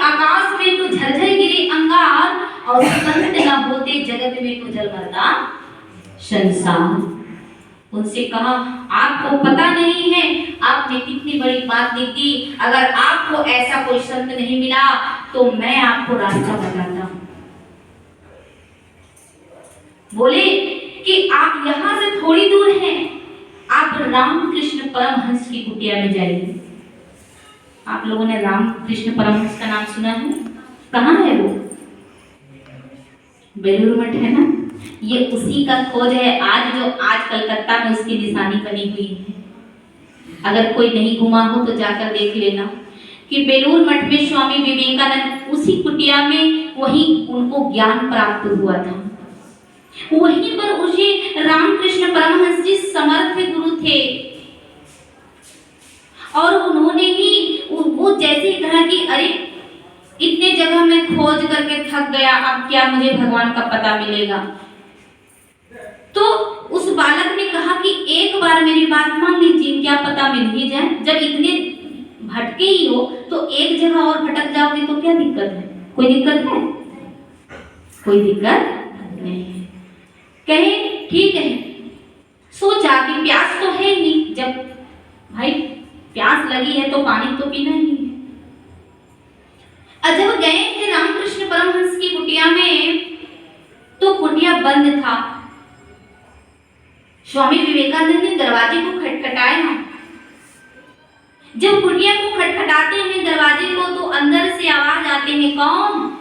आकाश में तो झरझर गिरे अंगार, और संत न होते जगत में तो जल मरता संसार। उनसे कहा आपको पता नहीं है आपने कितनी बड़ी बात दी थी, अगर आपको ऐसा कोई संत नहीं मिला तो मैं आपको रास्ता बताता हूं। बोले कि आप यहां से थोड़ी दूर हैं, आप रामकृष्ण परमहंस की कुटिया में जाइए। आप लोगों ने रामकृष्ण परमहंस का नाम सुना है? कहाँ है वो? बेलूर मठ है ना, ये उसी का खोज है। आज कलकत्ता में उसकी निशानी बनी हुई है। अगर कोई नहीं घुमा हो तो जाकर देख लेना कि बेलूर मठ में स्वामी विवेकानंद उसी कुटिया में वहीं उनको ज्ञान प्राप्त हुआ था। वहीं पर उसे रामकृष्ण परमहंस जी समर्थ गुरु थे, और उन्होंने ही वो जैसे ही कहा कि अरे इतने जगह में खोज करके थक गया, अब क्या मुझे भगवान का पता मिलेगा। तो उस बालक ने कहा कि एक बार मेरी बात मान लीजिए, क्या पता मिल ही जाए। जब इतने भटके ही हो तो एक जगह और भटक जाओगे तो क्या दिक्कत है? कोई दिक्कत है? कोई दिक्कत नहीं है। कहे ठीक है। सोचा कि प्यास तो है ही, जब भाई प्यास लगी है तो पानी तो पीना ही है। जब गए थे रामकृष्ण परमहंस की कुटिया में तो कुटिया बंद था। स्वामी विवेकानंद ने दरवाजे को खटखटाया। जब कुटिया को खटखटाते हैं दरवाजे को तो अंदर से आवाज आते हैं, कौन?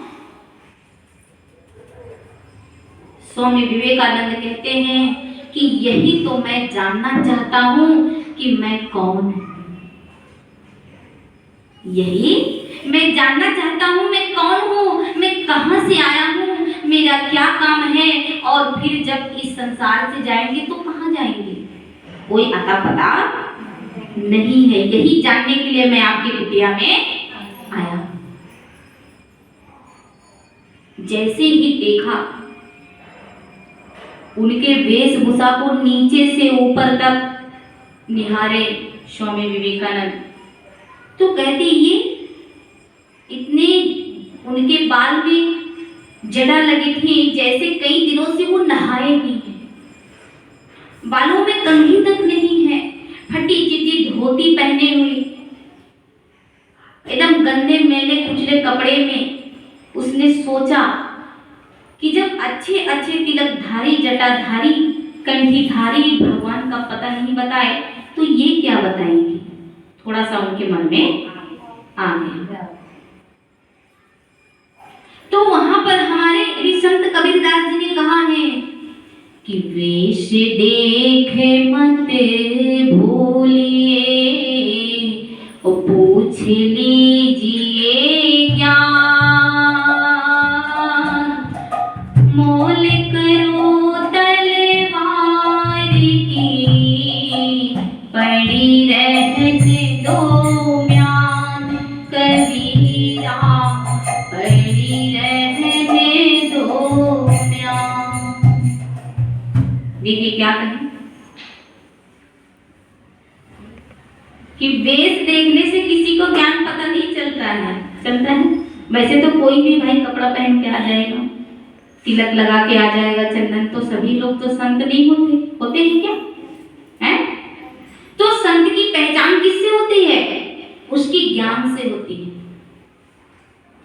स्वामी विवेकानंद कहते हैं कि यही तो मैं जानना चाहता हूं कि मैं कौन हूं। यही मैं जानना चाहता हूं मैं कौन हूं, मैं कहां से आया हूं, मेरा क्या काम है, और फिर जब इस संसार से जाएंगे तो कहां जाएंगे? कोई अता पता नहीं है। यही जानने के लिए मैं आपकी कुटिया में आया। जैसे ही देखा उनके वेशभूषा को नीचे से ऊपर तक निहारे स्वामी विवेकानंद, तो कहते ये इतने उनके बाल में जड़ा लगी थी जैसे कई दिनों से वो नहाए नहीं हैं। बालों में कंघी तक नहीं है, फटी चिटी धोती पहने हुई, एकदम गंदे मैले कुचले कपड़े में। उसने सोचा कि जब अच्छे अच्छे तिलकधारी, जटाधारी, कंठीधारी भगवान का पता नहीं बताए तो ये क्या बताएंगे। थोड़ा सा उनके मन में आ गया। तो वहां पर हमारे भी संत कबीरदास जी ने कहा है कि वेश देखे मत भूलिए, और पूछ लीजिए ज्ञान, मोल करो तलवार की, पड़ी रहने दो म्यान, कबीरा पड़ी रहने दो म्यान। देखिए क्या कहें कि वेश देखने से किसी को ज्ञान पता नहीं चलता है। चलता है? वैसे तो कोई भी भाई कपड़ा पहन के आ जाएगा, तिलक लगा के आ जाएगा, चंदन, तो सभी लोग तो संत नहीं होते। होते हैं क्या? हैं? तो संत की पहचान किससे होती है? उसकी ज्ञान से होती है।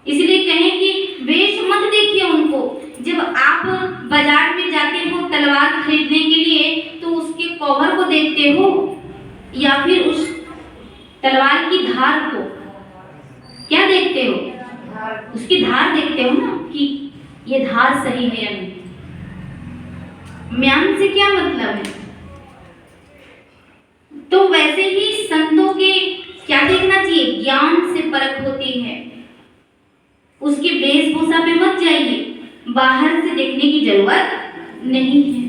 इसलिए कहें कि वेश मत देखिए उनको। जब आप बाजार में जाते हो तलवार खरीदने के लिए तो उसके कवर को देखते हो या फिर उस तलवार की धार को? क्या देखते हो? उसकी धार देखते हो ना कि ये धार सही है या नहीं। म्यान से क्या मतलब है? तो वैसे ही संतों के क्या देखना चाहिए? ज्ञान से परख होती है। उसकी वेशभूषा पे मत जाइए, बाहर से देखने की जरूरत नहीं है।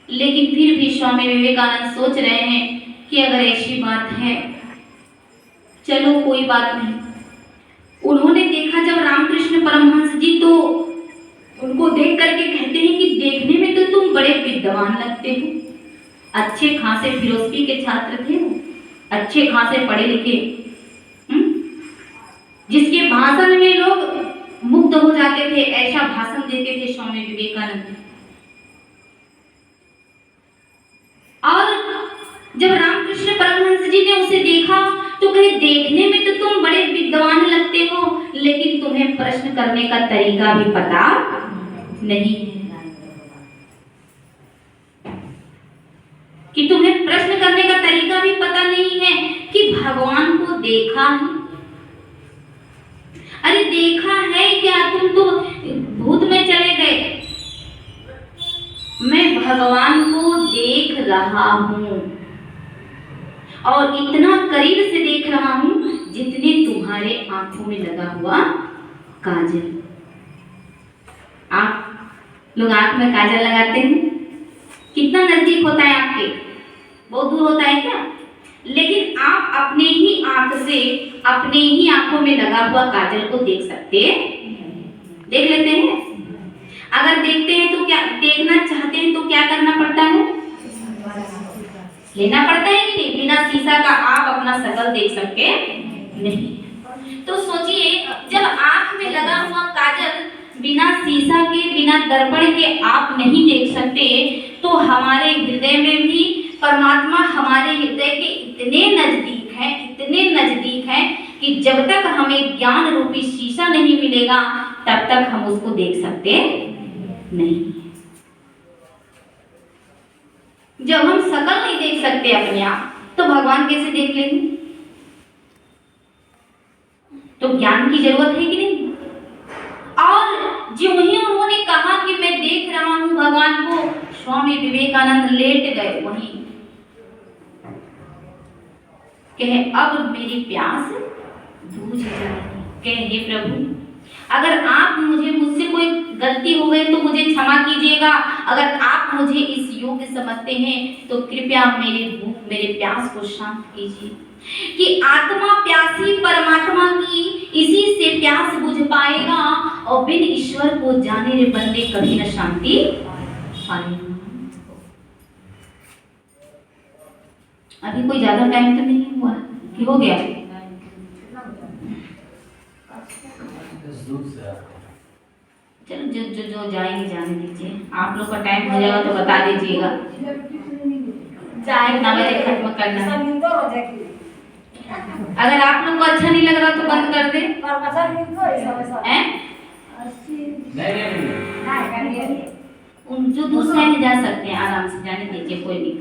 लेकिन फिर भी स्वामी विवेकानंद सोच रहे हैं कि अगर ऐसी बात है, चलो कोई बात नहीं। उन्होंने देखा जब रामकृष्ण परमहंस जी, तो उनको देख करके कहते हैं कि देखने में तो तुम बड़े विद्वान लगते हो। अच्छे खासे फिलोसफी के छात्र थे वो, अच्छे खासे पढ़े लिखे, जिसके भाषण में लोग मुग्ध हो जाते थे, ऐसा भाषण देते थे स्वामी विवेकानंद। और जब रामकृष्ण परमहंस जी ने उसे देखा तो कहे, देखने में तो तुम बड़े विद्वान लगते हो, लेकिन तुम्हें प्रश्न करने का तरीका भी पता नहीं है, कि तुम्हें प्रश्न करने का तरीका भी पता नहीं है कि भगवान को देखा है। अरे देखा है क्या? तुम तो भूत में चले गए। मैं भगवान को देख रहा हूं, और इतना करीब से देख रहा हूं जितने तुम्हारे आंखों में लगा हुआ काजल। आप लोग आंख में काजल लगाते हैं, कितना नजदीक होता है आपके? बहुत दूर होता है क्या? लेकिन आप अपने ही आंख से अपने ही आंखों में लगा हुआ काजल को देख सकते हैं, देख लेते हैं। अगर देखते हैं तो क्या, देखना चाहते हैं तो क्या करना पड़ता है? लेना पड़ता है कि नहीं? बिना शीशा का आप अपना शकल देख सकते नहीं। तो सोचिए, जब आंख में लगा हुआ काजल बिना शीशा के, बिना दर्पण के आप नहीं देख सकते, तो हमारे हृदय में भी परमात्मा हमारे हृदय के इतने नजदीक है, इतने नजदीक है कि जब तक हमें ज्ञान रूपी शीशा नहीं मिलेगा तब तक हम उसको देख सकते नहीं। जब हम शकल नहीं देख सकते अपने आप, तो भगवान कैसे देख लेंगे? तो ज्ञान की जरूरत है कि नहीं? और जो ही उन्होंने कहा कि मैं देख रहा हूं भगवान को, स्वामी विवेकानंद लेट गए वहीं, कहे अब मेरी प्यास बुझ जाएगी। कहे हे प्रभु, अगर आप मुझसे कोई गलती हो गई तो मुझे क्षमा कीजिएगा। अगर आप मुझे इस योग्य समझते हैं तो कृपया मेरे भूख, मेरे प्यास को शांत कीजिए। कि आत्मा प्यासी परमात्मा की इसी से प्यास बुझ पाएगा, और बिन ईश्वर को जाने रे बंदे कभी न शांति पाएगा। अभी कोई ज्यादा टाइम तो नहीं हुआ कि हो गया? चलो जो जो जो जाएंगे जाने दीजिए। आप लोग का टाइम हो जाएगा तो बता दीजिएगा, चाहे कितना बजे खत्म करना है। अगर आप लोग को अच्छा नहीं लग रहा तो बंद कर दे। उन जो दूसरे में जा सकते हैं, आराम से जाने दीजिए, कोई नहीं।